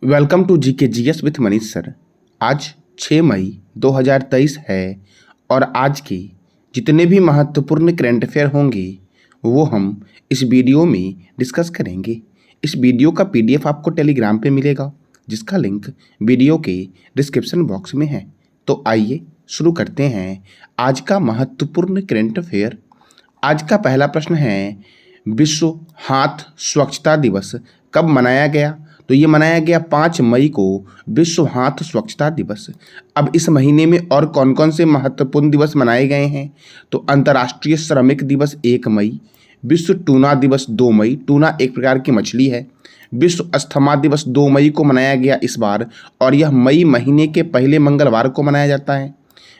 Welcome to GK GS with Manish sir. आज 6 मई 2023 है और आज के जितने भी महत्वपूर्ण करंट अफेयर होंगे वो हम इस वीडियो में डिस्कस करेंगे। इस वीडियो का पीडीएफ आपको टेलीग्राम पे मिलेगा जिसका लिंक वीडियो के डिस्क्रिप्शन बॉक्स में है। तो आइए शुरू करते हैं आज का महत्वपूर्ण करंट अफेयर। आज का पहला प्रश्न है, विश्व हाथ स्वच्छता दिवस कब मनाया गया? तो ये मनाया गया 5 मई को विश्व हाथ स्वच्छता दिवस। अब इस महीने में और कौन कौन से महत्वपूर्ण दिवस मनाए गए हैं? तो अंतर्राष्ट्रीय श्रमिक दिवस 1 मई, विश्व टूना दिवस 2 मई, टूना एक प्रकार की मछली है। विश्व अस्थमा दिवस 2 मई को मनाया गया इस बार और यह मई महीने के पहले मंगलवार को मनाया जाता है।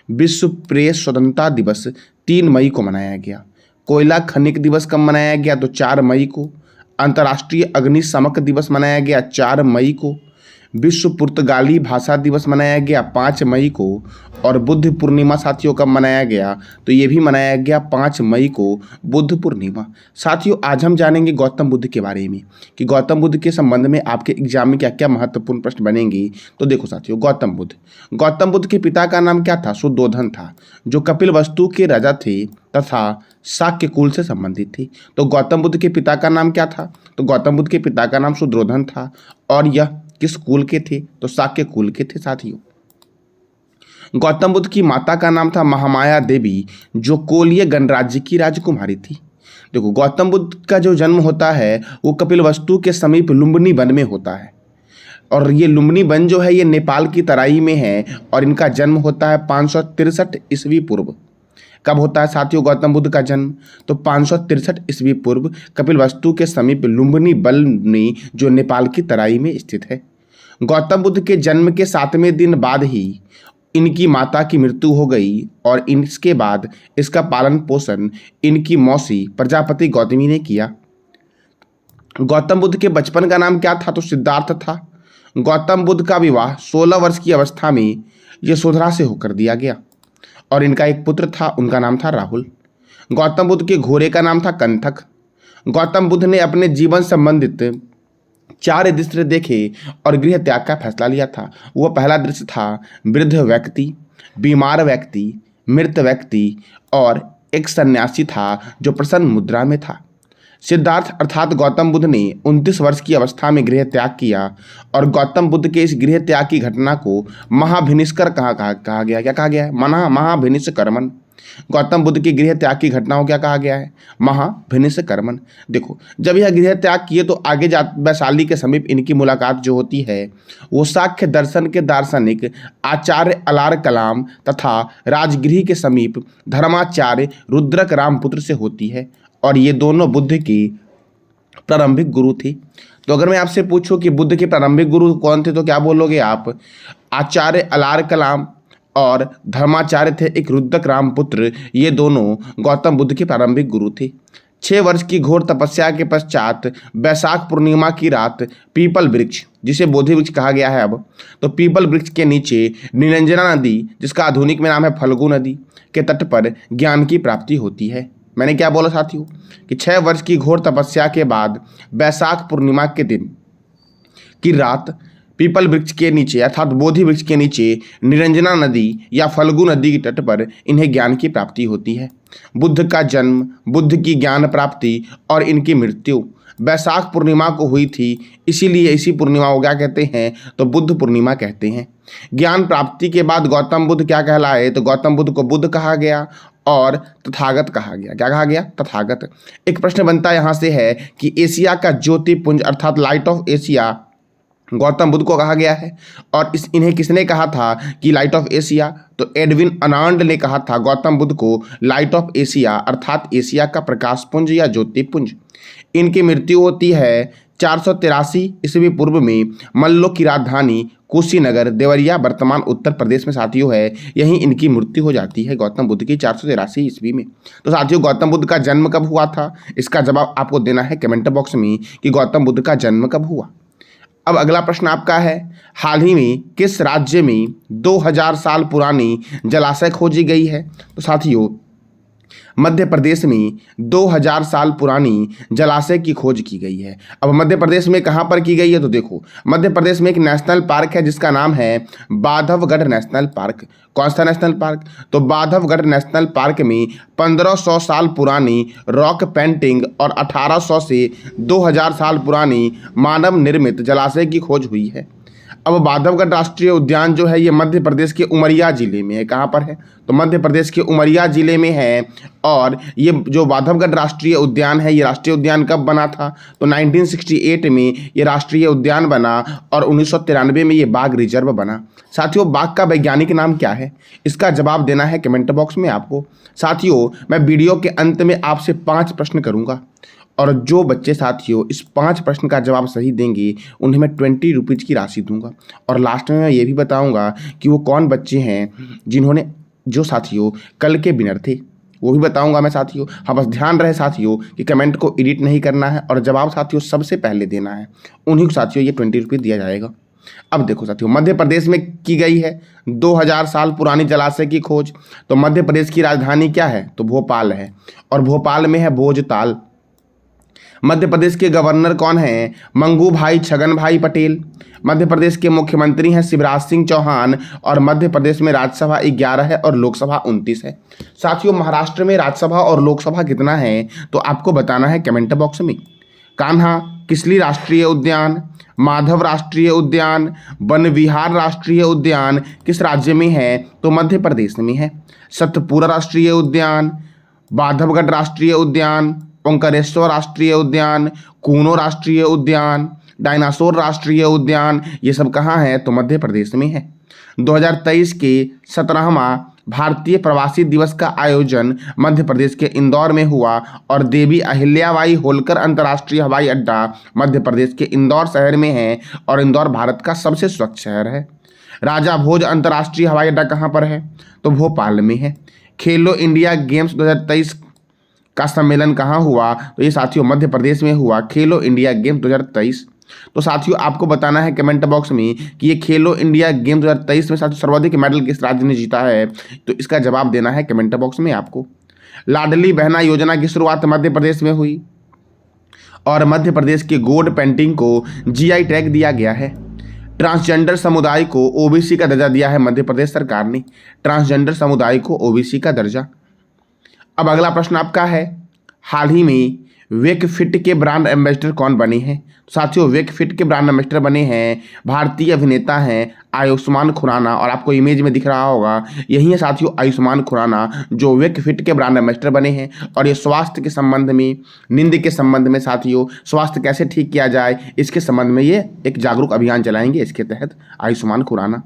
विश्व प्रेस स्वतंत्रता दिवस 3 मई को मनाया गया। कोयला खनिक दिवस कब मनाया गया? तो 4 मई को। अंतर्राष्ट्रीय अग्निशमक दिवस मनाया गया 4 मई को। विश्व पुर्तगाली भाषा दिवस मनाया गया 5 मई को। और बुद्ध पूर्णिमा साथियों कब मनाया गया? तो ये भी मनाया गया 5 मई को बुद्ध पूर्णिमा। साथियों आज हम जानेंगे गौतम बुद्ध के बारे में कि गौतम बुद्ध के संबंध में आपके एग्जाम में क्या क्या महत्वपूर्ण प्रश्न बनेंगे। तो देखो साथियों, गौतम बुद्ध के पिता का नाम क्या था? सुद्धोधन था, जो कपिलवस्तु के राजा थे तथा शाक्य कुल से संबंधित थे। तो गौतम बुद्ध के पिता का नाम क्या था? तो गौतम बुद्ध के पिता का नाम सुद्धोधन था और यह किस कुल के थे? तो शाक्य कुल के थे। साथियों गौतम बुद्ध की माता का नाम था महामाया देवी, जो कोलीय गणराज्य की राजकुमारी थी। देखो गौतम बुद्ध का जो जन्म होता है वो कपिलवस्तु के समीप लुम्बिनी वन में होता है और ये लुम्बिनी वन जो है ये नेपाल की तराई में है और इनका जन्म होता है 563 ईस्वी पूर्व। कब होता है साथियों गौतम बुद्ध का जन्म? तो 563 ईस्वी पूर्व कपिलवस्तु के समीप लुम्बिनी वन जो नेपाल की तराई में स्थित है। गौतम बुद्ध के जन्म के 7वें दिन बाद ही इनकी माता की मृत्यु हो गई और इसके बाद इसका पालन पोषण इनकी मौसी प्रजापति गौतमी ने किया। गौतम बुद्ध के बचपन का नाम क्या था? तो सिद्धार्थ था। गौतम बुद्ध का विवाह 16 वर्ष की अवस्था में यशोधरा से होकर दिया गया और इनका एक पुत्र था, उनका नाम था राहुल। गौतम बुद्ध के घोड़े का नाम था कंथक। गौतम बुद्ध ने अपने जीवन संबंधित 4 दृश्य देखे और गृह त्याग का फैसला लिया था। वह पहला दृश्य था वृद्ध व्यक्ति, बीमार व्यक्ति, मृत व्यक्ति और एक सन्यासी था जो प्रसन्न मुद्रा में था। सिद्धार्थ अर्थात गौतम बुद्ध ने 29 वर्ष की अवस्था में गृह त्याग किया और गौतम बुद्ध के इस गृह त्याग की घटना को महाभिनिष्कर कहा गया। क्या कहा गया है? महाभिनिष्कर्मण। गौतम बुद्ध की गृह त्याग की घटना को क्या कहा गया है? महाभिनिष्कर्मण। देखो जब यह गृह त्याग किए तो आगे वैशाली के समीप इनकी मुलाकात जो होती है वो शाक्य दर्शन के दार्शनिक आचार्य अलार कलाम तथा राजगृह के समीप धर्माचार्य रुद्रक रामपुत्र से होती है और ये दोनों बुद्ध की प्रारंभिक गुरु थे। तो अगर मैं आपसे पूछूं कि बुद्ध के प्रारंभिक गुरु कौन थे तो क्या बोलोगे आप? आचार्य अलार कलाम और धर्माचार्य थे एक रुद्रक रामपुत्र, ये दोनों गौतम बुद्ध के प्रारंभिक गुरु थे। 6 वर्ष की घोर तपस्या के पश्चात वैशाख पूर्णिमा की रात पीपल वृक्ष, जिसे बोधि वृक्ष कहा गया है अब, तो पीपल वृक्ष के नीचे निरंजना नदी, जिसका आधुनिक में नाम है फल्गु नदी, के तट पर ज्ञान की प्राप्ति होती है। मैंने क्या बोला साथियों कि 6 वर्ष की घोर तपस्या के बाद वैशाख पूर्णिमा के दिन की रात पीपल वृक्ष के नीचे अर्थात बोधि वृक्ष के नीचे निरंजना नदी या फल्गु नदी के तट पर इन्हें ज्ञान की प्राप्ति होती है। बुद्ध का जन्म, बुद्ध की ज्ञान प्राप्ति और इनकी मृत्यु वैशाख पूर्णिमा को हुई थी, इसीलिए इसी पूर्णिमा को क्या कहते हैं? तो बुद्ध पूर्णिमा कहते हैं। ज्ञान प्राप्ति के बाद गौतम बुद्ध क्या कहलाए? तो गौतम बुद्ध को बुद्ध कहा गया और तथागत कहा गया। क्या कहा गया? तथागत। एक प्रश्न बनता यहाँ से है कि एशिया का ज्योतिपुंज अर्थात light of Asia Gautam Buddha को कहा गया है और इन्हें किसने कहा था कि लाइट ऑफ एशिया? तो एडविन अनांड ने कहा था गौतम बुद्ध को लाइट ऑफ एशिया अर्थात एशिया का प्रकाशपुंज या ज्योतिपुंज। इनकी मृत्यु होती है 483 ईस्वी पूर्व में मल्लो की राजधानी कुशीनगर देवरिया वर्तमान उत्तर प्रदेश में साथियों है, यहीं इनकी मृत्यु हो जाती है गौतम बुद्ध की 483 ईस्वी में। तो साथियों गौतम बुद्ध का जन्म कब हुआ था? इसका जवाब आपको देना है कमेंट बॉक्स में कि गौतम बुद्ध का जन्म कब हुआ। अब अगला प्रश्न आपका है, हाल ही में किस राज्य में 2000 साल पुरानी जलाशय खोजी गई है? तो साथियों मध्य प्रदेश में 2000 साल पुरानी जलाशय की खोज की गई है। अब मध्य प्रदेश में कहाँ पर की गई है, तो देखो मध्य प्रदेश में एक नेशनल पार्क है जिसका नाम है बांधवगढ़ नेशनल पार्क। कौन सा नेशनल पार्क, तो बांधवगढ़ नेशनल पार्क में 1500 साल पुरानी रॉक पेंटिंग और 1800 से 2000 साल पुरानी मानव निर्मित जलाशय की खोज हुई है। अब बांधवगढ़ राष्ट्रीय उद्यान जो है ये मध्य प्रदेश के उमरिया जिले में है। कहाँ पर है, तो मध्य प्रदेश के उमरिया जिले में है। और ये जो बांधवगढ़ राष्ट्रीय उद्यान है, ये राष्ट्रीय उद्यान कब बना था, तो 1968 में ये राष्ट्रीय उद्यान बना और 1993 में ये बाघ रिजर्व बना। साथियों, बाघ का वैज्ञानिक नाम क्या है, इसका जवाब देना है कमेंट बॉक्स में आपको। साथियों, मैं वीडियो के अंत में आपसे 5 प्रश्न करूँगा और जो बच्चे साथियों इस 5 प्रश्न का जवाब सही देंगे उन्हें मैं 20 रुपीज़ की राशि दूंगा। और लास्ट में मैं ये भी बताऊंगा कि वो कौन बच्चे हैं जिन्होंने जो साथियों कल के विनर थे, वो भी बताऊंगा मैं साथियों। हाँ, बस ध्यान रहे साथियों कि कमेंट को एडिट नहीं करना है और जवाब साथियों सबसे पहले देना है, उन्हीं को साथियों ये 20 रुपीज़ दिया जाएगा। अब देखो साथियों, मध्य प्रदेश में की गई है 2000 साल पुरानी जलाशय की खोज। तो मध्य प्रदेश की राजधानी क्या है, तो भोपाल है और भोपाल में है भोजताल। मध्य प्रदेश के गवर्नर कौन हैं, मंगू भाई छगन भाई पटेल। मध्य प्रदेश के मुख्यमंत्री हैं शिवराज सिंह चौहान और मध्य प्रदेश में राज्यसभा 11 है और लोकसभा 29 है। साथियों, महाराष्ट्र में राज्यसभा और लोकसभा कितना है, तो आपको बताना है कमेंट बॉक्स में। कान्हा किसली राष्ट्रीय उद्यान, माधव राष्ट्रीय उद्यान, वन विहार राष्ट्रीय उद्यान किस राज्य में है, तो मध्य प्रदेश में है। सतपुरा राष्ट्रीय उद्यान, बांधवगढ़ राष्ट्रीय उद्यान, ओंकारेश्वर राष्ट्रीय उद्यान, कूनो राष्ट्रीय उद्यान, डायनासोर राष्ट्रीय उद्यान, ये सब कहाँ है, तो मध्य प्रदेश में है। 2023 के 17वां भारतीय प्रवासी दिवस का आयोजन मध्य प्रदेश के इंदौर में हुआ और देवी अहिल्याबाई होलकर अंतर्राष्ट्रीय हवाई अड्डा मध्य प्रदेश के इंदौर शहर में है और इंदौर भारत का सबसे स्वच्छ शहर है। राजा भोज अंतर्राष्ट्रीय हवाई अड्डा कहाँ पर है, तो भोपाल में है। खेलो इंडिया गेम्स 2023 का सम्मेलन कहाँ हुआ, तो ये साथियों मध्य प्रदेश में हुआ, खेलो इंडिया गेम 2023। तो साथियों आपको बताना है कमेंट बॉक्स में कि ये खेलो इंडिया गेम 2023 में साथियों सर्वाधिक मेडल किस राज्य ने जीता है, तो इसका जवाब देना है कमेंट बॉक्स में आपको। लाडली बहना योजना की शुरुआत मध्य प्रदेश में हुई और मध्य प्रदेश के गोड पेंटिंग को जीआई टैग दिया गया है। ट्रांसजेंडर समुदाय को ओबीसी का दर्जा दिया है मध्य प्रदेश सरकार ने, ट्रांसजेंडर समुदाय को ओबीसी का दर्जा। अब अगला प्रश्न आपका है, हाल ही में वेकफिट के ब्रांड एम्बेसडर कौन बने हैं। साथियों, वेकफिट के ब्रांड एम्बेसडर बने हैं भारतीय अभिनेता हैं आयुष्मान खुराना। और आपको इमेज में दिख रहा होगा, यही है साथियों आयुष्मान खुराना जो वेकफिट के ब्रांड एम्बेसडर बने हैं। और ये स्वास्थ्य के संबंध में, नींद के संबंध में साथियों, स्वास्थ्य कैसे ठीक किया जाए इसके संबंध में ये एक जागरूक अभियान चलाएंगे इसके तहत आयुष्मान खुराना।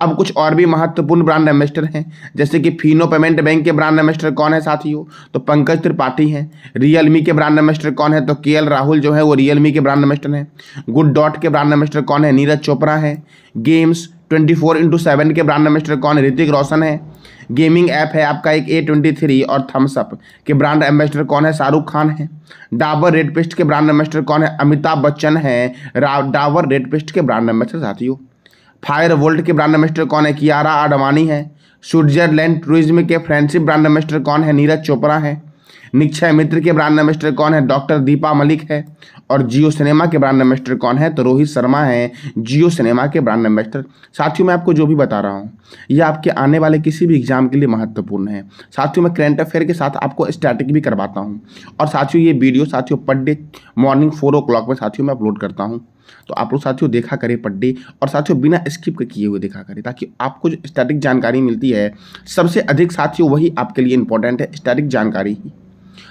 अब कुछ और भी महत्वपूर्ण ब्रांड एम्बेसडर हैं, जैसे कि फिनो पेमेंट बैंक के ब्रांड एम्बेसडर कौन है साथियों, तो पंकज त्रिपाठी हैं। रियलमी के ब्रांड एम्बेसडर कौन है, तो केएल राहुल जो है वो रियलमी के ब्रांड एम्बेसडर हैं। गुड डॉट के ब्रांड एम्बेसडर कौन है, नीरज चोपड़ा है। गेम्स 24x7 के ब्रांड एम्बेसडर कौन है, ऋतिक रोशन है। गेमिंग ऐप है आपका एक A23 और थम्स अप के ब्रांड एम्बेसडर कौन है, शाहरुख खान है। डाबर रेड पेस्ट के ब्रांड एम्बेसडर कौन है, अमिताभ बच्चन है। डाबर रेड पेस्ट के ब्रांड एम्बेसडर साथियों। फायर वोल्ट के ब्रांड एम्बेसडर कौन है, कियारा आडवाणी है। स्विट्जरलैंड टूरिज्म के फ्रेंडशिप ब्रांड एम्बेसडर कौन है, नीरज चोपड़ा है। निक्षय मित्र के ब्रांड एम्बेसडर कौन है, डॉक्टर दीपा मलिक है। और जियो सिनेमा के ब्रांड एम्बेसडर कौन है, तो रोहित शर्मा है जियो सिनेमा के ब्रांड एम्बेसडर। साथियों, मैं आपको जो भी बता रहा हूँ ये आपके आने वाले किसी भी एग्जाम के लिए महत्वपूर्ण है। साथियों, मैं करंट अफेयर के साथ आपको स्टैटिक भी करवाता हूँ। और साथियों, ये वीडियो साथियों पर डे मॉर्निंग 4 o'clock में साथियों मैं अपलोड करता हूँ, तो आप लोग साथियों देखा करें पर डे, और साथियों बिना स्किप किए हुए देखा करें, ताकि आपको जो स्टैटिक जानकारी मिलती है सबसे अधिक साथियों वही आपके लिए इंपॉर्टेंट है, स्टैटिक जानकारी ही।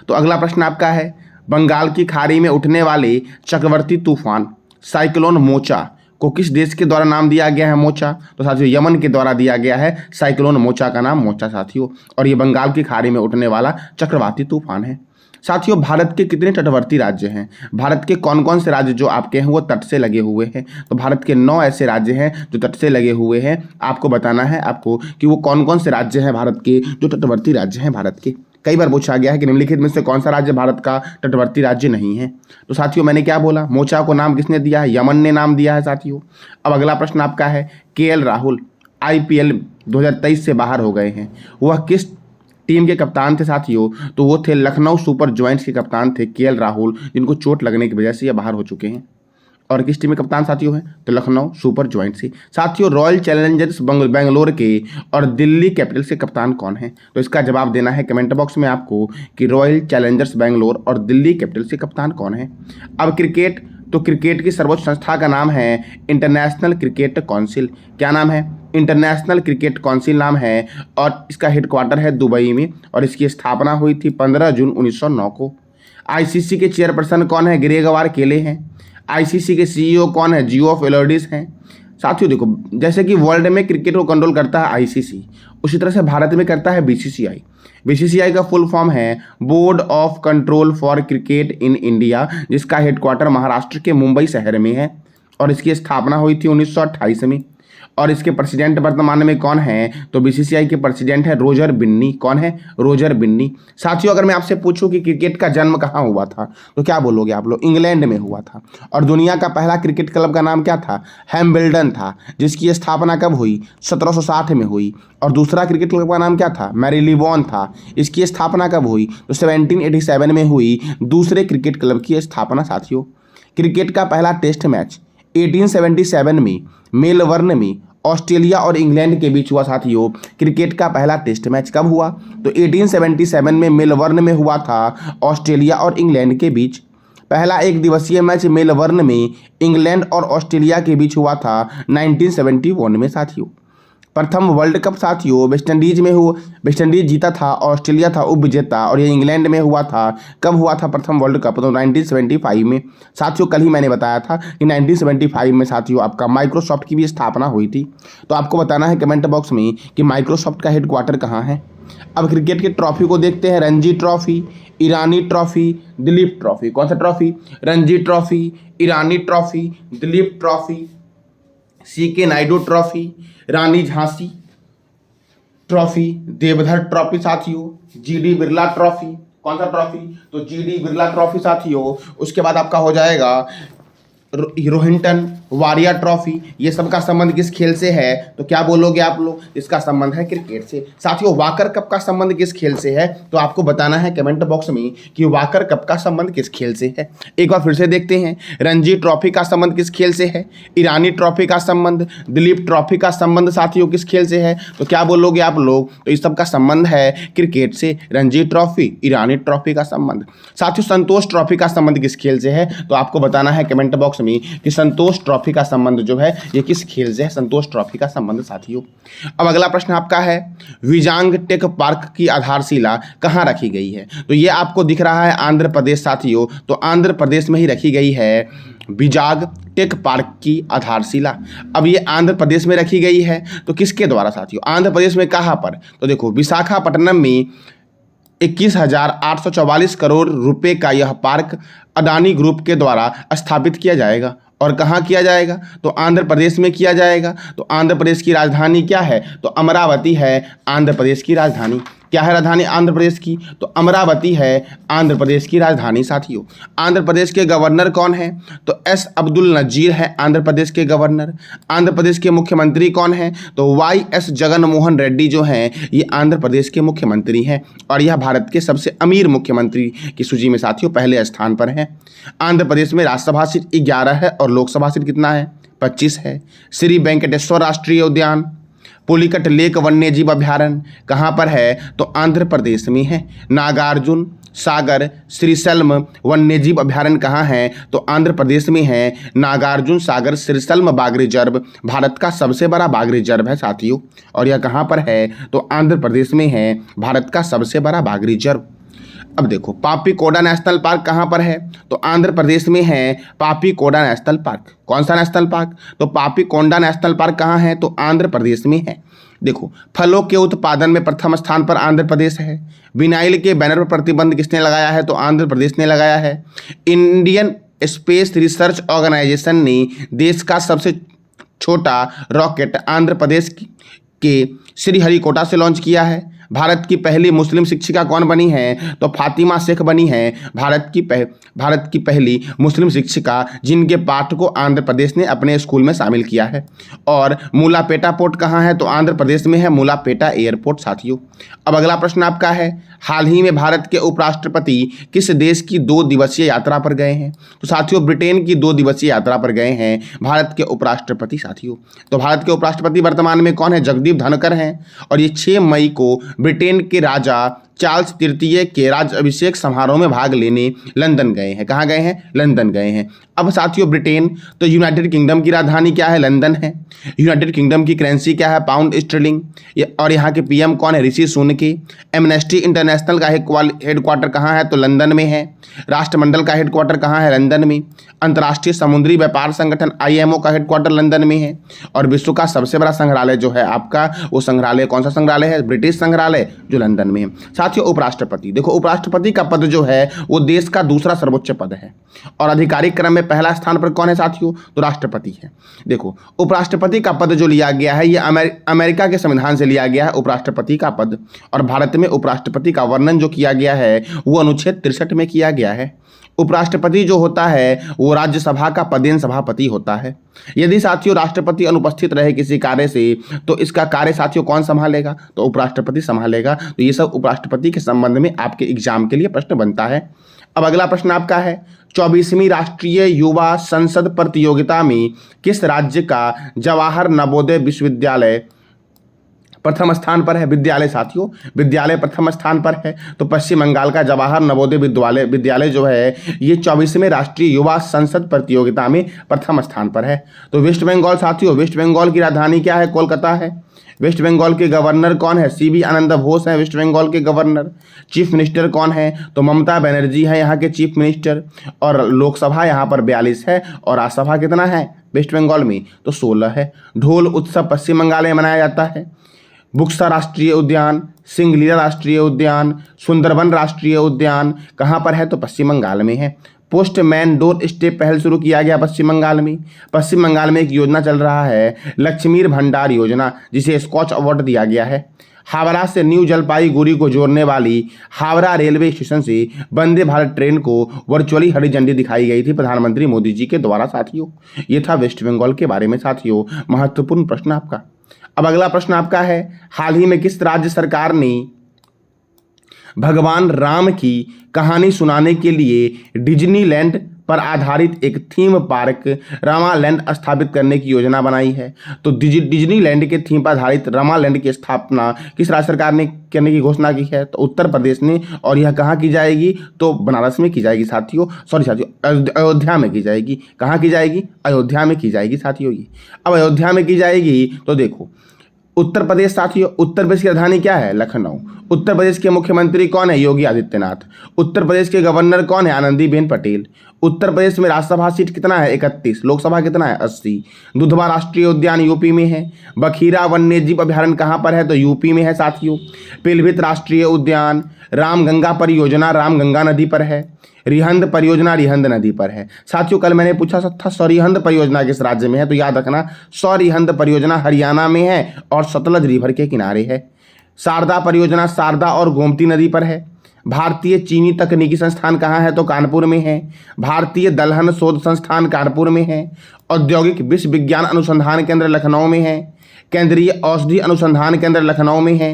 तो अगला प्रश्न आपका है, बंगाल की खाड़ी में उठने वाले चक्रवर्ती तूफान साइक्लोन मोचा को किस देश के द्वारा नाम दिया गया है, मोचा, तो साथियों यमन के द्वारा दिया गया है साइक्लोन मोचा का नाम मोचा साथियों। और ये बंगाल की खाड़ी में उठने वाला चक्रवाती तूफान है। साथियों, भारत के कितने तटवर्ती राज्य हैं, भारत के कौन कौन से राज्य जो आपके हैं वो तट से लगे हुए हैं, तो भारत के 9 ऐसे राज्य हैं जो तट से लगे हुए हैं। आपको बताना है आपको कि वो कौन कौन से राज्य हैं भारत के जो तटवर्ती राज्य हैं भारत के। कई बार पूछा गया है कि निम्नलिखित में से कौन सा राज्य भारत का तटवर्ती राज्य नहीं है, तो साथियों मैंने क्या बोला, मोचा को नाम किसने दिया है, यमन ने नाम दिया है साथियों। अब अगला प्रश्न आपका है, केएल राहुल IPL 2023 से बाहर हो गए हैं, वह किस टीम के कप्तान थे साथियों, तो वो थे लखनऊ सुपर जॉइंट्स के कप्तान थे केएल राहुल, जिनको चोट लगने की वजह से ये बाहर हो चुके हैं। और किस टीम में कप्तान साथियों हैं? तो लखनऊ सुपर जॉइंट से। साथियों रॉयल चैलेंजर्स बेंगलोर के और दिल्ली कैपिटल्स के कप्तान कौन है? तो इसका जवाब देना है कमेंट बॉक्स में आपको कि रॉयल चैलेंजर्स बेंगलोर और दिल्ली कैपिटल्स के कप्तान कौन है। अब क्रिकेट, तो क्रिकेट की सर्वोच्च संस्था का नाम है इंटरनेशनल क्रिकेट काउंसिल। क्या नाम है? इंटरनेशनल क्रिकेट काउंसिल नाम है, और इसका हेडक्वार्टर है दुबई में, और इसकी स्थापना हुई थी 15 जून 1909 को। आईसीसी के चेयरपर्सन कौन है? ग्रेगवार केले हैं। आईसीसी के सीईओ कौन है? जियोफ एलोडिस हैं। साथियों देखो, जैसे कि वर्ल्ड में क्रिकेट को कंट्रोल करता है आईसीसी, उसी तरह से भारत में करता है बीसीसीआई। बीसीसीआई का फुल फॉर्म है board of control for cricket in India, जिसका हेडक्वार्टर महाराष्ट्र के मुंबई शहर में है, और इसकी स्थापना हुई थी 1928 में। और इसके प्रेसिडेंट वर्तमान में कौन है? तो बीसीसीआई के प्रेसिडेंट है रोजर बिन्नी। कौन है? रोजर बिन्नी। साथियों अगर मैं आपसे पूछूं कि क्रिकेट का जन्म कहाँ हुआ था, तो क्या बोलोगे आप लोग? इंग्लैंड में हुआ था। और दुनिया का पहला क्रिकेट क्लब का नाम क्या था? हैम्बल्डन था, जिसकी स्थापना कब हुई? 1760 में हुई। और दूसरा क्रिकेट क्लब का नाम क्या था? मैरीलीबॉन था, इसकी स्थापना कब हुई? तो 1787 में हुई दूसरे क्रिकेट क्लब की स्थापना। साथियों क्रिकेट का पहला टेस्ट मैच 1877 में मेलबर्न में ऑस्ट्रेलिया और इंग्लैंड के बीच हुआ। साथियों क्रिकेट का पहला टेस्ट मैच कब हुआ? तो 1877 में मेलबर्न में हुआ था, ऑस्ट्रेलिया और इंग्लैंड के बीच। पहला एक दिवसीय मैच मेलबर्न में इंग्लैंड और ऑस्ट्रेलिया के बीच हुआ था 1971 में। साथियों प्रथम वर्ल्ड कप साथियों वेस्ट इंडीज में हुआ, वेस्ट इंडीज जीता था, ऑस्ट्रेलिया था उप विजेता, और ये इंग्लैंड में हुआ था। कब हुआ था प्रथम वर्ल्ड कप? तो 1975 में। साथियों कल ही मैंने बताया था कि 1975 में साथियों आपका माइक्रोसॉफ्ट की भी स्थापना हुई थी। तो आपको बताना है कमेंट बॉक्स में कि माइक्रोसॉफ्ट का हेडक्वार्टर कहाँ है। अब क्रिकेट की ट्रॉफी को देखते हैं। Ranji trophy, Irani trophy, Duleep trophy. कौन सा trophy? Ranji trophy, Irani trophy, Duleep trophy, C K Naidu trophy, Rani Jhansi trophy, Deodhar trophy साथियों, जीडी बिरला ट्रॉफी। कौन सा ट्रॉफी? तो जीडी बिरला ट्रॉफी साथियों। उसके बाद आपका हो जाएगा रोहिंटन वारिया ट्रॉफी। ये सब का संबंध किस खेल से है? तो क्या बोलोगे आप लोग? इसका संबंध है क्रिकेट से। साथियों वाकर कप का संबंध किस खेल से है? तो आपको बताना है कमेंट बॉक्स में कि वाकर कप का संबंध किस खेल से है। एक बार फिर से देखते हैं। रणजी ट्रॉफी का संबंध किस खेल से है? ईरानी ट्रॉफी का संबंध, दिलीप ट्रॉफी का संबंध साथियों किस खेल से है? तो क्या बोलोगे आप लोग? तो इस सब का संबंध है क्रिकेट से। रणजी ट्रॉफी, ईरानी ट्रॉफी का संबंध। साथियों संतोष ट्रॉफी का संबंध किस खेल से है? तो आपको बताना है कमेंट बॉक्स में कि संतोष ट्रॉफी का संबंध जो है ये किस खेल से है। संतोष ट्रॉफी का संबंध साथियों। अब अगला प्रश्न आपका है विजांग टेक पार्क की आधारशिला कहां रखी गई है? तो ये आपको दिख रहा है आंध्र प्रदेश साथियों। तो आंध्र प्रदेश में ही रखी गई है विजाग टेक पार्क की आधारशिला। अब ये आंध्र प्रदेश में रखी गई है, तो किसके द्वारा साथियों? आंध्र प्रदेश में कहां पर? तो देखो विशाखापट्टनम में 21,844 करोड़ रुपए का यह पार्क अडानी ग्रुप के द्वारा स्थापित किया जाएगा। और कहाँ किया जाएगा? तो आंध्र प्रदेश में किया जाएगा। तो आंध्र प्रदेश की राजधानी क्या है? तो अमरावती है आंध्र प्रदेश की राजधानी। क्या है राजधानी आंध्र प्रदेश की? तो अमरावती है आंध्र प्रदेश की राजधानी साथियों। आंध्र प्रदेश के गवर्नर कौन है? तो एस अब्दुल नजीर है आंध्र प्रदेश के गवर्नर। आंध्र प्रदेश के मुख्यमंत्री कौन है? तो YS जगन मोहन रेड्डी जो हैं ये आंध्र प्रदेश के मुख्यमंत्री हैं, और यह भारत के सबसे अमीर मुख्यमंत्री की सूची में साथियों पहले स्थान पर है। आंध्र प्रदेश में राज्यसभा सीट 11 है और लोकसभा सीट कितना है? 25 है। श्री वेंकटेश्वर राष्ट्रीय उद्यान, पुलिकट लेक वन्यजीव अभ्यारण्य कहाँ पर है? तो आंध्र प्रदेश में है। नागार्जुन सागर श्रीशल्म वन्यजीव अभ्यारण्य कहाँ है? तो आंध्र प्रदेश में है। नागार्जुन सागर श्रीशल्म बाघ रिजर्व भारत का सबसे बड़ा बाघ रिजर्व है साथियों। और यह कहाँ पर है? तो आंध्र प्रदेश में है, भारत का सबसे बड़ा बाघ रिजर्व। अब देखो पापी कोडा नेशनल पार्क कहाँ पर है? तो आंध्र प्रदेश में है पापी कोडा नेशनल पार्क। कौन सा नेशनल पार्क? तो पापी कोंडा नेशनल पार्क कहाँ है? तो आंध्र प्रदेश में है। देखो फलों के उत्पादन में प्रथम स्थान पर आंध्र प्रदेश है। विनाइल के बैनर पर प्रतिबंध किसने लगाया है? तो आंध्र प्रदेश ने लगाया है। इंडियन स्पेस रिसर्च ऑर्गेनाइजेशन ने देश का सबसे छोटा रॉकेट आंध्र प्रदेश के श्रीहरिकोटा से लॉन्च किया है। भारत की पहली मुस्लिम शिक्षिका कौन बनी है? तो फातिमा शेख बनी है भारत की पहली मुस्लिम शिक्षिका, जिनके पाठ को आंध्र प्रदेश ने अपने स्कूल में शामिल किया है। और मूलापेटा पोर्ट कहाँ है? तो आंध्र प्रदेश में है मूलापेटा एयरपोर्ट साथियों। अब अगला प्रश्न आपका है, हाल ही में भारत के उपराष्ट्रपति किस देश की 2 दिवसीय यात्रा पर गए हैं? तो साथियों ब्रिटेन की 2 दिवसीय यात्रा पर गए हैं भारत के उपराष्ट्रपति साथियों। तो भारत के उपराष्ट्रपति वर्तमान में कौन है? जगदीप धनखड़ हैं। और ये 6 मई को ब्रिटेन के राजा चार्ल्स तृतीय के राज्य अभिषेक समारोह में भाग लेने लंदन गए हैं। कहाँ गए हैं? लंदन गए हैं। अब साथियों ब्रिटेन, तो यूनाइटेड किंगडम की राजधानी क्या है? लंदन है। यूनाइटेड किंगडम की करेंसी क्या है? Pound sterling. और यहाँ के पीएम कौन है? ऋषि सुनक। एमनेस्टी इंटरनेशनल का हेडक्वार्टर कहाँ है? तो लंदन में है। राष्ट्रमंडल का हेडक्वार्टर कहाँ है? लंदन में। अंतर्राष्ट्रीय समुद्री व्यापार संगठन IMO का हेडक्वार्टर लंदन में है। और विश्व का सबसे बड़ा संग्रहालय जो है आपका, वो संग्रहालय कौन सा संग्रहालय है? ब्रिटिश संग्रहालय, जो लंदन में है। साथियों उपराष्ट्रपति, देखो उपराष्ट्रपति का पद जो है वो देश का दूसरा सर्वोच्च पद है। और आधिकारिक क्रम में पहला स्थान पर कौन है साथियों? तो राष्ट्रपति है। देखो उपराष्ट्रपति का पद जो लिया गया है ये अमेरिका के संविधान से लिया गया है उपराष्ट्रपति का पद। और भारत में उपराष्ट्रपति का वर्णन जो किया गया है वो अनुच्छेद 63 में किया गया है। उपराष्ट्रपति जो होता है वो राज्यसभा का पदेन सभापति होता है। यदि साथियों राष्ट्रपति अनुपस्थित रहे किसी कार्य से तो इसका कार्य साथियों कौन संभालेगा? तो उपराष्ट्रपति संभालेगा। तो ये सब उपराष्ट्रपति के संबंध में आपके एग्जाम के लिए प्रश्न बनता है। अब अगला प्रश्न आपका है, 24वीं राष्ट्रीय युवा संसद प्रतियोगिता में किस राज्य का जवाहर नवोदय विश्वविद्यालय प्रथम स्थान पर है? विद्यालय साथियों, विद्यालय प्रथम स्थान पर है। तो पश्चिम बंगाल का जवाहर नवोदय विद्यालय जो है ये 24वें राष्ट्रीय युवा संसद प्रतियोगिता में प्रथम स्थान पर है। तो वेस्ट बंगाल साथियों, वेस्ट बंगाल की राजधानी क्या है? कोलकाता है। वेस्ट बंगाल के गवर्नर कौन है? CB आनंद बोस हैं वेस्ट बंगाल के गवर्नर। चीफ मिनिस्टर कौन है? तो ममता बनर्जी है यहाँ के चीफ मिनिस्टर। और लोकसभा यहाँ पर 42 है और राज्यसभा कितना है वेस्ट बंगाल में? तो 16 है। ढोल उत्सव पश्चिम बंगाल में मनाया जाता है। बुक्सा राष्ट्रीय उद्यान, सिंगलीला राष्ट्रीय उद्यान, सुंदरबन राष्ट्रीय उद्यान कहाँ पर है? तो पश्चिम बंगाल में है। पोस्टमैन डोर स्टेप पहल शुरू किया गया पश्चिम बंगाल में। पश्चिम बंगाल में एक योजना चल रहा है लक्ष्मीर भंडार योजना, जिसे स्कॉच अवार्ड दिया गया है। हावड़ा से न्यू जलपाईगुड़ी को जोड़ने वाली हावड़ा रेलवे स्टेशन से वंदे भारत ट्रेन को वर्चुअली हरी झंडी दिखाई गई थी प्रधानमंत्री मोदी जी के द्वारा साथियों। ये था वेस्ट बंगाल के बारे में साथियों महत्वपूर्ण प्रश्न आपका। अब अगला प्रश्न आपका है, हाल ही में किस राज्य सरकार ने भगवान राम की कहानी सुनाने के लिए डिज्नीलैंड पर आधारित एक थीम पार्क रामालैंड स्थापित करने की योजना बनाई है? तो डिज्नीलैंड के थीम पर आधारित रामालैंड की स्थापना किस राज्य सरकार ने करने की घोषणा की है? तो उत्तर प्रदेश ने। और यह कहाँ की जाएगी? तो बनारस में की जाएगी साथियों, अयोध्या में की जाएगी। कहाँ की जाएगी? अयोध्या में की जाएगी साथियों। ये अब अयोध्या में की जाएगी तो देखो उत्तर प्रदेश साथियों, उत्तर प्रदेश की राजधानी क्या है? लखनऊ। उत्तर प्रदेश के मुख्यमंत्री कौन है? योगी आदित्यनाथ। उत्तर प्रदेश के गवर्नर कौन है? आनंदीबेन पटेल। उत्तर प्रदेश में राज्यसभा सीट कितना है? 31। लोकसभा कितना है? 80। दुधवा राष्ट्रीय उद्यान यूपी में है। बखीरा वन्यजीव अभ्यारण्य कहाँ पर है? तो यूपी में है साथियों। पीलीभीत राष्ट्रीय उद्यान, रामगंगा परियोजना रामगंगा नदी पर है। रिहंद परियोजना रिहंद नदी पर है साथियों। कल मैंने पूछा था सौरिहंद परियोजना किस राज्य में है? तो याद रखना सौरिहंद परियोजना हरियाणा में है और सतलज रिवर के किनारे है। शारदा परियोजना शारदा और गोमती नदी पर है। भारतीय चीनी तकनीकी संस्थान कहाँ है? तो कानपुर में है। भारतीय दलहन शोध संस्थान कानपुर में है। औद्योगिक विश्व विज्ञान अनुसंधान केंद्र लखनऊ में है। केंद्रीय औषधि अनुसंधान केंद्र लखनऊ में है।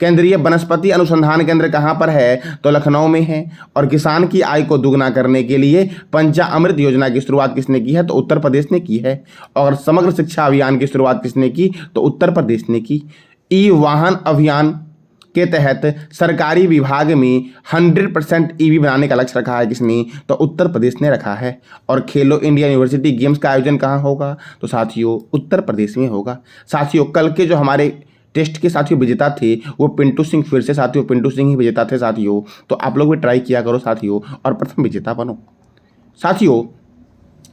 केंद्रीय वनस्पति अनुसंधान केंद्र कहाँ पर है? तो लखनऊ में है। और किसान की आय को दुगना करने के लिए पंचामृत योजना की शुरुआत किसने की है? तो उत्तर प्रदेश ने की है। और समग्र शिक्षा अभियान की शुरुआत किसने की? तो उत्तर प्रदेश ने की। ई वाहन अभियान के तहत सरकारी विभाग में 100% EV बनाने का लक्ष्य रखा है किसने? तो उत्तर प्रदेश ने रखा है। और खेलो इंडिया यूनिवर्सिटी गेम्स का आयोजन कहाँ होगा? तो साथियों उत्तर प्रदेश में होगा। साथियों कल के जो हमारे टेस्ट के साथियों विजेता थे वो पिंटू सिंह, फिर से साथियों पिंटू सिंह ही विजेता थे साथियों। तो आप लोग भी ट्राई किया करो साथियों और प्रथम विजेता बनो साथियों।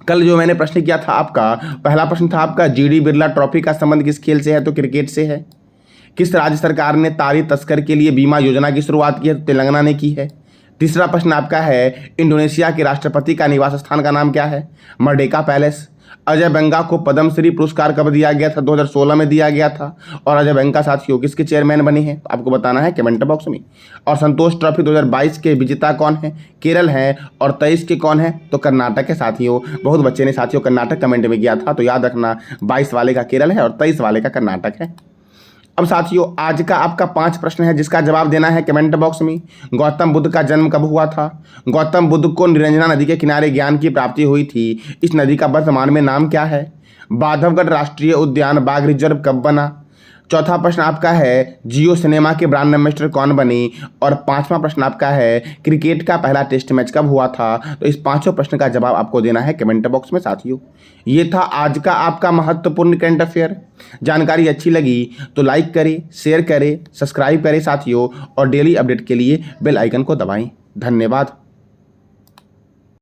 कल जो मैंने प्रश्न किया था आपका, पहला प्रश्न था आपका GD बिरला ट्रॉफी का संबंध किस खेल से है? तो क्रिकेट से है। किस राज्य सरकार ने तारी तस्कर के लिए बीमा योजना की शुरुआत की है? तो तेलंगाना ने की है। तीसरा प्रश्न आपका है, इंडोनेशिया के राष्ट्रपति का निवास स्थान का नाम क्या है? Merdeka palace. अजय बंगा को पद्मश्री पुरस्कार कब दिया गया था? 2016 में दिया गया था। और अजय बंगा साथियों किसके चेयरमैन बने हैं? आपको बताना है कमेंट बॉक्स में। और संतोष ट्रॉफी 2022 के विजेता कौन है? केरल है। और 23 के कौन है? तो कर्नाटक है साथियों। बहुत बच्चे ने साथियों कर्नाटक कमेंट में किया था, तो याद रखना 22 वाले का केरल है और 23 वाले का कर्नाटक है। अब साथियों आज का आपका 5 प्रश्न है जिसका जवाब देना है कमेंट बॉक्स में। गौतम बुद्ध का जन्म कब हुआ था? गौतम बुद्ध को निरंजना नदी के किनारे ज्ञान की प्राप्ति हुई थी। इस नदी का वर्तमान में नाम क्या है? बांधवगढ़ राष्ट्रीय उद्यान बाघ रिजर्व कब बना? चौथा प्रश्न आपका है जियो सिनेमा के ब्रांड एम्बेसडर कौन बनी? और 5वां प्रश्न आपका है क्रिकेट का पहला टेस्ट मैच कब हुआ था? तो इस 5 प्रश्न का जवाब आपको देना है कमेंट बॉक्स में साथियों। ये था आज का आपका महत्वपूर्ण करंट अफेयर। जानकारी अच्छी लगी तो लाइक करें, शेयर करें, सब्सक्राइब करें साथियों, और डेली अपडेट के लिए बेल आइकन को दबाएं। धन्यवाद।